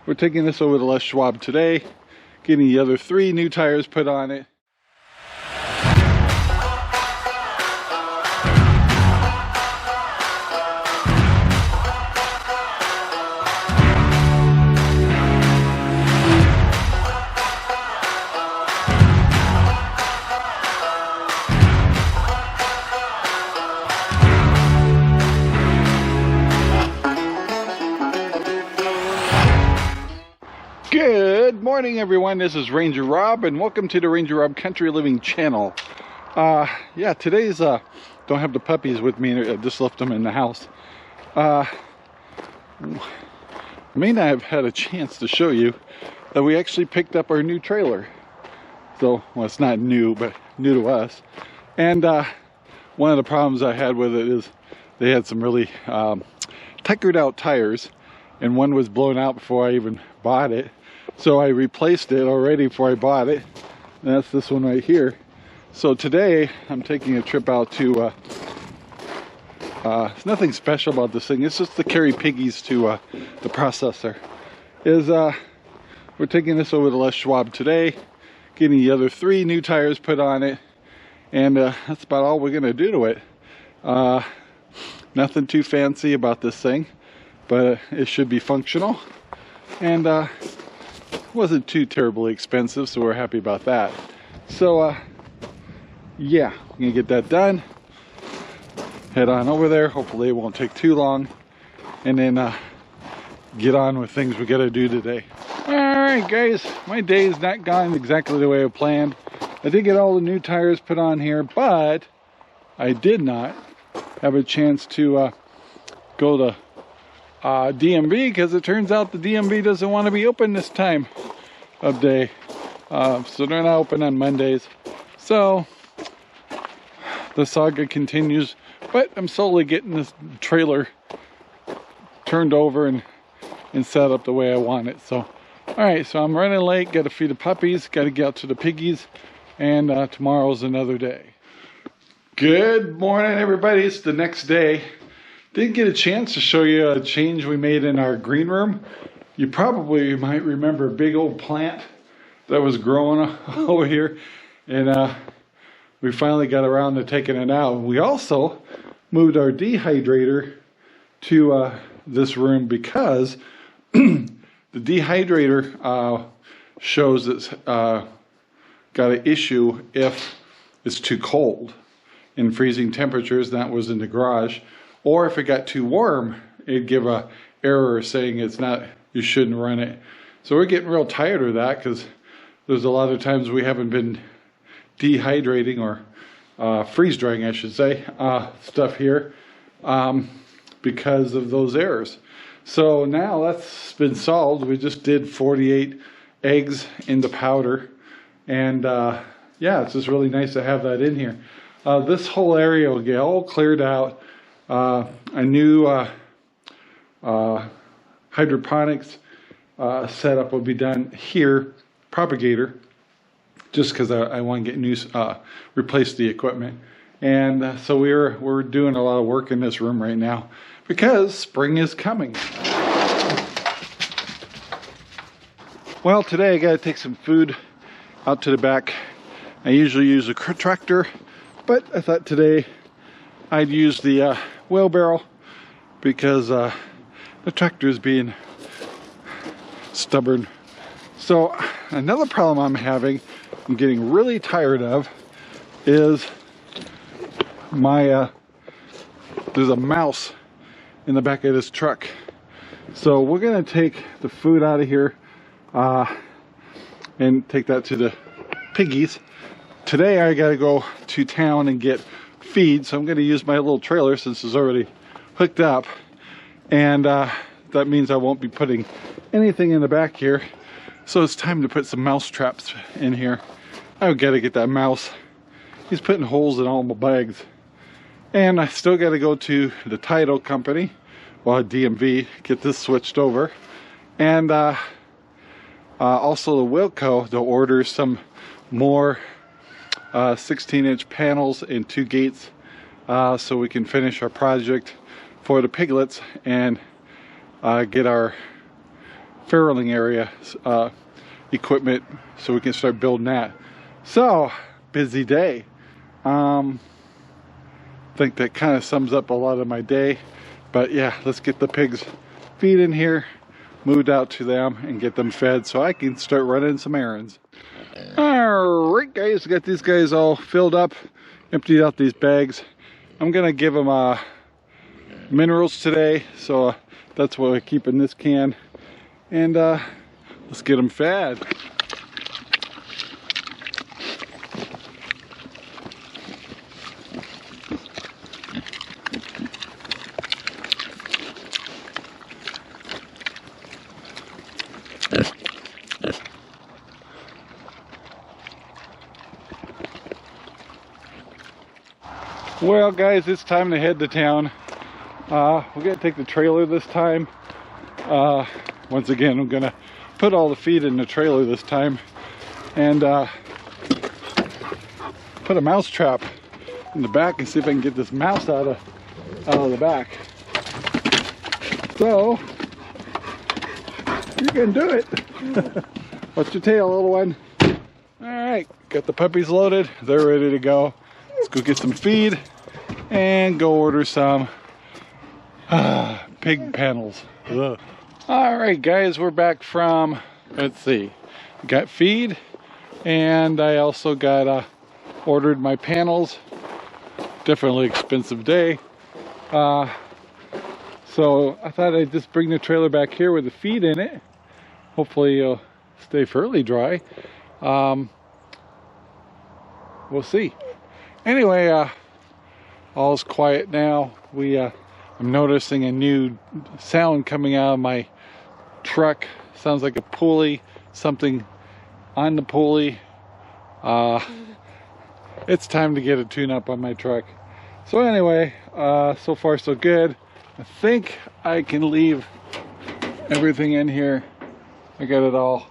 We're taking this over to Les Schwab today, getting the other 3 new tires put on it. Good morning, everyone. This is Ranger Rob, and welcome to the Ranger Rob Country Living channel. Yeah, today's don't have the puppies with me. I just left them in the house. May not have had a chance to show you that we actually picked up our new trailer. So, well, it's not new, but new to us. And one of the problems I had with it is they had some really tuckered out tires, and one was blown out before I even bought it. So I replaced it already before I bought it. And that's this one right here. So today I'm taking a trip out to it's nothing special about this thing. It's just to carry piggies to the processor. We're taking this over to Les Schwab today, getting the other 3 new tires put on it, and that's about all we're gonna do to it. Nothing too fancy about this thing, but it should be functional, and wasn't too terribly expensive, so we're happy about that. So yeah, I'm gonna get that done, head on over there. Hopefully it won't take too long, and then get on with things we gotta do today. All right, guys, my day has not gone exactly the way I planned. I did get all the new tires put on here, but I did not have a chance to go to DMV, because it turns out the DMV doesn't want to be open this time of day. So they're not open on Mondays. So the saga continues, but I'm slowly getting this trailer turned over and set up the way I want it. So, all right, so I'm running late, got to feed the puppies, got to get out to the piggies, and tomorrow's another day. Good morning, everybody. It's the next day. Didn't get a chance to show you a change we made in our green room. You probably might remember a big old plant that was growing over here, and we finally got around to taking it out. We also moved our dehydrator to this room because the dehydrator shows it's got an issue if it's too cold in freezing temperatures. That was in the garage. Or if it got too warm, it'd give a error saying it's not, you shouldn't run it. So we're getting real tired of that, because there's a lot of times we haven't been dehydrating, or freeze drying, I should say, stuff here because of those errors. So now that's been solved. We just did 48 eggs in the powder, and yeah, it's just really nice to have that in here. This whole area will get all cleared out. A new hydroponics setup will be done here, propagator, just because I want to get new, replace the equipment. And so we're doing a lot of work in this room right now, because spring is coming. Well, today I got to take some food out to the back. I usually use a tractor, but I thought today I'd use the wheelbarrow, because the tractor is being stubborn. So another problem I'm getting really tired of, is there's a mouse in the back of this truck. So we're gonna take the food out of here and take that to the piggies. Today I gotta go to town and get feed, so I'm going to use my little trailer since it's already hooked up, and that means I won't be putting anything in the back here. So it's time to put some mouse traps in here. I've got to get that mouse. He's putting holes in all my bags, and I still got to go to the title company, well, DMV, get this switched over, and also the Wilco to order some more 16-inch panels and 2 gates so we can finish our project for the piglets and get our farrowing area equipment so we can start building that. So, busy day. I think that kind of sums up a lot of my day. But yeah, let's get the pigs feed in here, moved out to them, and get them fed so I can start running some errands. Alright guys, got these guys all filled up, emptied out these bags. I'm gonna give them minerals today, so that's what I keep in this can. And let's get them fed. Well guys, it's time to head to town. We're gonna take the trailer this time. Once again, I'm gonna put all the feed in the trailer this time and put a mouse trap in the back and see if I can get this mouse out of the back. So you can do it. Watch your tail, little one. All right, got the puppies loaded. They're ready to go. Let's go get some feed and go order some pig panels. Ugh. All right, guys, we're back from, let's see, got feed, and I also got ordered my panels. Definitely expensive day. So I thought I'd just bring the trailer back here with the feed in it. Hopefully it'll stay fairly dry. We'll see. Anyway, all's quiet now. I'm noticing a new sound coming out of my truck. Sounds like a pulley, something on the pulley. It's time to get a tune-up on my truck. So anyway, so far so good. I think I can leave everything in here. I got it all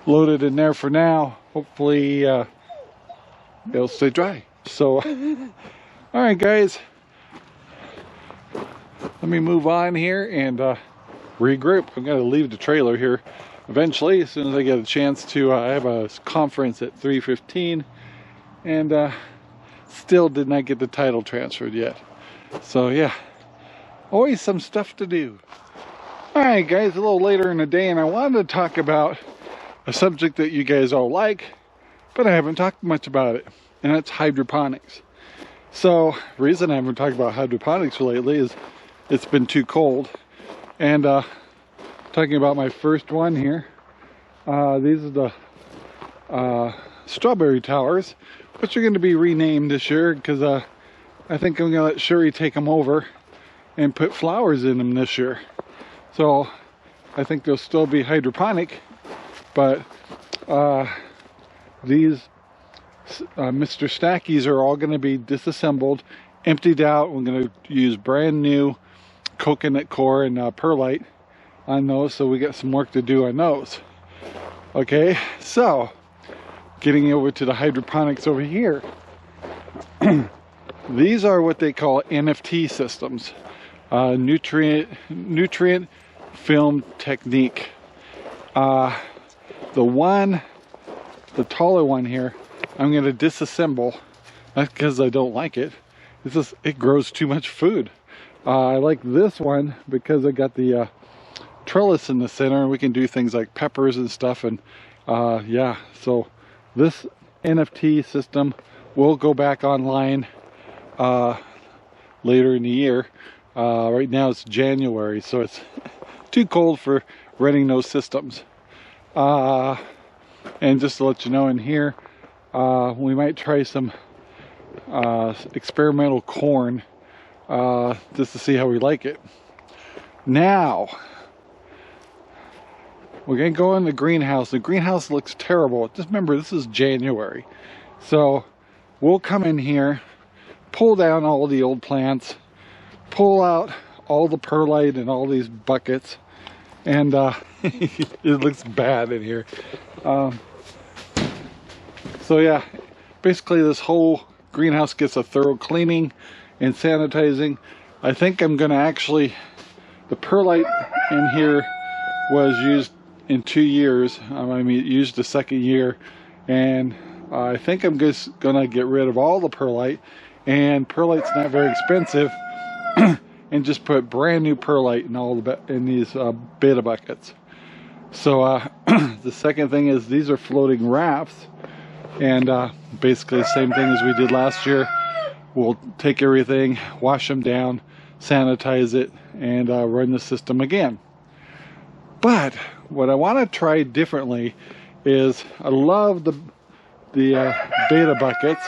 loaded in there for now. Hopefully it'll stay dry. So all right guys, let me move on here and regroup. I'm going to leave the trailer here eventually as soon as I get a chance to. I have a conference at 3:15 and still did not get the title transferred yet. So yeah, always some stuff to do. Alright guys, a little later in the day, and I wanted to talk about a subject that you guys all like, but I haven't talked much about it, and that's hydroponics. So the reason I haven't talked about hydroponics lately is it's been too cold. And talking about my first one here, these are the strawberry towers, which are going to be renamed this year because I think I'm going to let Sherry take them over and put flowers in them this year. So I think they'll still be hydroponic, but these Mr. Stackies are all going to be disassembled, emptied out. We're going to use brand new coconut core and perlite on those, so we got some work to do on those. Okay, so getting over to the hydroponics over here. These are what they call NFT systems, nutrient film technique. The taller one here, I'm going to disassemble, not because I don't like it. It's just it grows too much food. I like this one because I got the trellis in the center, and we can do things like peppers and stuff. And yeah, so this NFT system will go back online later in the year. Right now it's January, so it's too cold for running those systems. And just to let you know, in here we might try some experimental corn just to see how we like it. Now we're gonna go in the greenhouse. The greenhouse looks terrible. Just remember, this is January, so we'll come in here, pull down all the old plants, pull out all the perlite and all these buckets, and it looks bad in here. So yeah, basically this whole greenhouse gets a thorough cleaning and sanitizing. I think I'm gonna actually, the perlite in here was used in 2 years. I mean, used the second year, and I think I'm just gonna get rid of all the perlite, and perlite's not very expensive, and just put brand new perlite in all the in these beta buckets. So the second thing is these are floating rafts, and basically the same thing as we did last year. We'll take everything, wash them down, sanitize it, and run the system again. But what I want to try differently is, I love the beta buckets,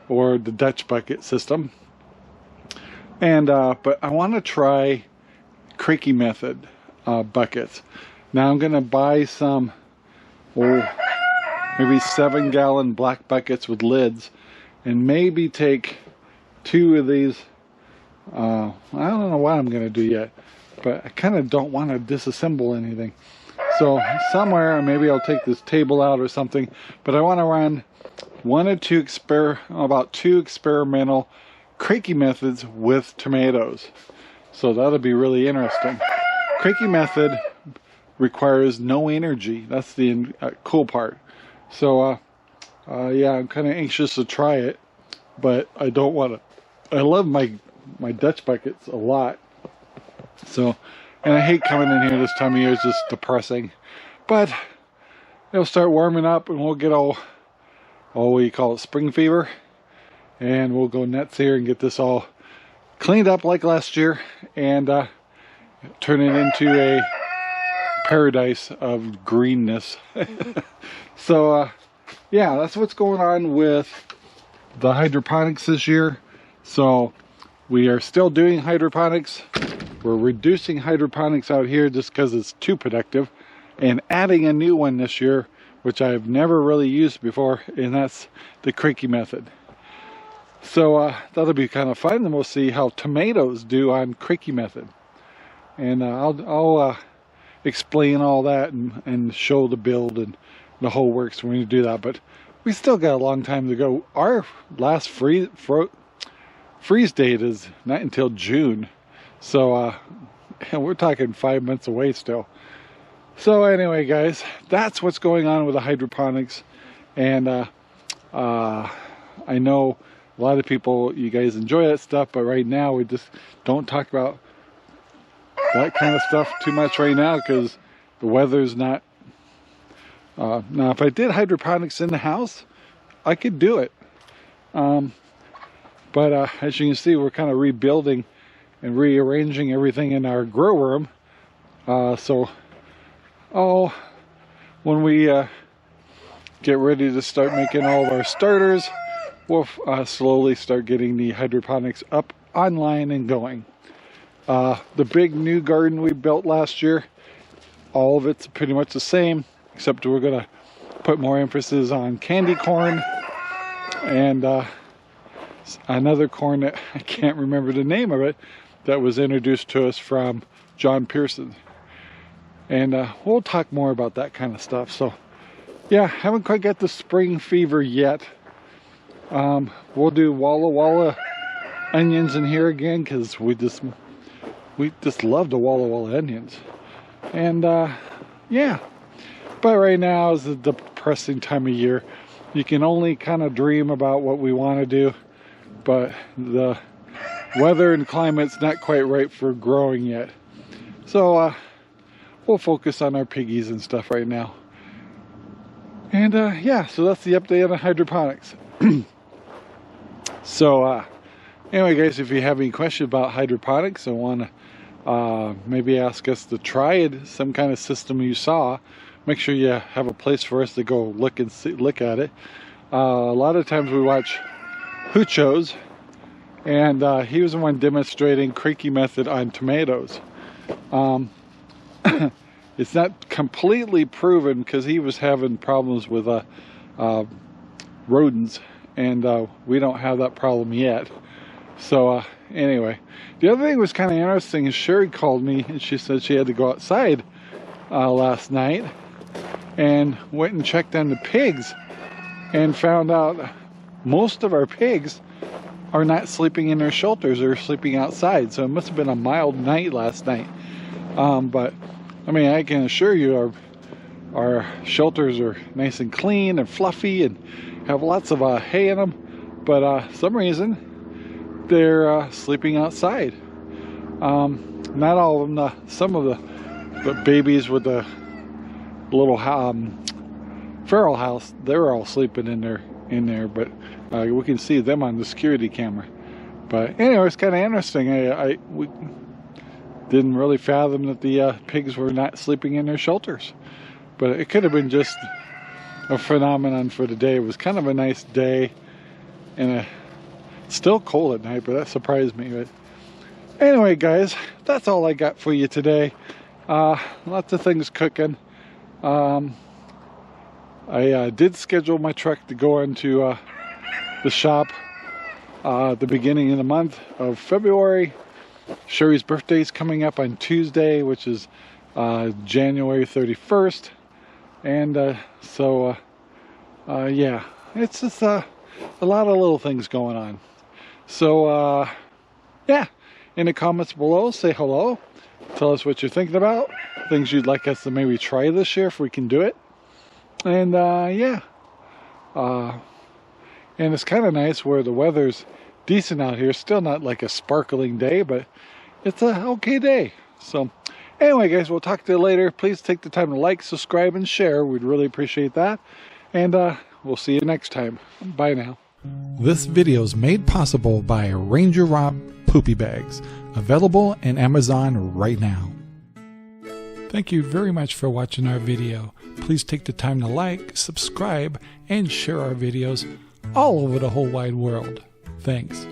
or the Dutch bucket system, and but I want to try Kratky Method buckets. Now I'm gonna buy some, maybe 7-gallon black buckets with lids, and maybe take 2 of these. I don't know what I'm gonna do yet, but I kind of don't want to disassemble anything. So somewhere, maybe I'll take this table out or something, but I want to run about 2 experimental Kratky Methods with tomatoes. So that'll be really interesting. Kratky Method requires no energy. That's the cool part. So yeah, I'm kind of anxious to try it, but I don't want to. I love my Dutch buckets a lot. So, and I hate coming in here this time of year. It's just depressing. But it'll start warming up, and we'll get all what you call it, spring fever, and we'll go nuts here and get this all cleaned up like last year, and turn it into a paradise of greenness. So yeah, that's what's going on with the hydroponics this year. So we are still doing hydroponics. We're reducing hydroponics out here just because it's too productive, and adding a new one this year, which I've never really used before, and that's the Kratky Method. So that'll be kind of fun, and we'll see how tomatoes do on Kratky Method. And I'll explain all that and show the build and the whole works when we do that. But we still got a long time to go. Our last freeze date is not until June. So we're talking 5 months away still. So anyway, guys, that's what's going on with the hydroponics. And I know a lot of people, you guys enjoy that stuff, but right now we just don't talk about that kind of stuff too much right now, because the weather's not. Now, if I did hydroponics in the house, I could do it. But as you can see, we're kind of rebuilding and rearranging everything in our grow room. When we get ready to start making all of our starters, we'll slowly start getting the hydroponics up online and going. The big new garden we built last year, all of it's pretty much the same, except we're going to put more emphasis on candy corn and another corn that I can't remember the name of it, that was introduced to us from John Pearson. And we'll talk more about that kind of stuff. So yeah, haven't quite got the spring fever yet. We'll do Walla Walla onions in here again, because we just love the Walla Walla onions. And yeah, but right now is a depressing time of year. You can only kind of dream about what we want to do, but the weather and climate's not quite right for growing yet. So we'll focus on our piggies and stuff right now. And yeah, so that's the update on the hydroponics. So anyway, guys, if you have any questions about hydroponics and want to maybe ask us to try some kind of system you saw, make sure you have a place for us to go look at it. A lot of times we watch Hucho's, and he was the one demonstrating Kratky Method on tomatoes. It's not completely proven, because he was having problems with rodents, and we don't have that problem yet. So anyway, the other thing was kind of interesting is Sherry called me, and she said she had to go outside last night and went and checked on the pigs, and found out most of our pigs are not sleeping in their shelters, or sleeping outside. So it must have been a mild night last night. But I mean, I can assure you our shelters are nice and clean and fluffy and have lots of hay in them, but some reason they're sleeping outside. Not all of them. Some of the babies with the little feral house, they're all sleeping in there, but we can see them on the security camera. But anyway, it's kind of interesting. We didn't really fathom that the pigs were not sleeping in their shelters, but it could have been just a phenomenon for the day. It was kind of a nice day, and still cold at night, but that surprised me. But anyway, guys, that's all I got for you today. Lots of things cooking. I did schedule my truck to go into the shop the beginning of the month of February. Sherry's birthday is coming up on Tuesday, which is January 31st. And so yeah, it's just a lot of little things going on. So yeah, in the comments below, say hello. Tell us what you're thinking about, things you'd like us to maybe try this year if we can do it. And yeah, and it's kind of nice where the weather's decent out here. Still not like a sparkling day, but it's a okay day. So anyway, guys, we'll talk to you later. Please take the time to like, subscribe, and share. We'd really appreciate that. And we'll see you next time. Bye now. This video is made possible by RangerRob Poopy Bags, available in Amazon right now. Thank you very much for watching our video. Please take the time to like, subscribe, and share our videos all over the whole wide world. Thanks.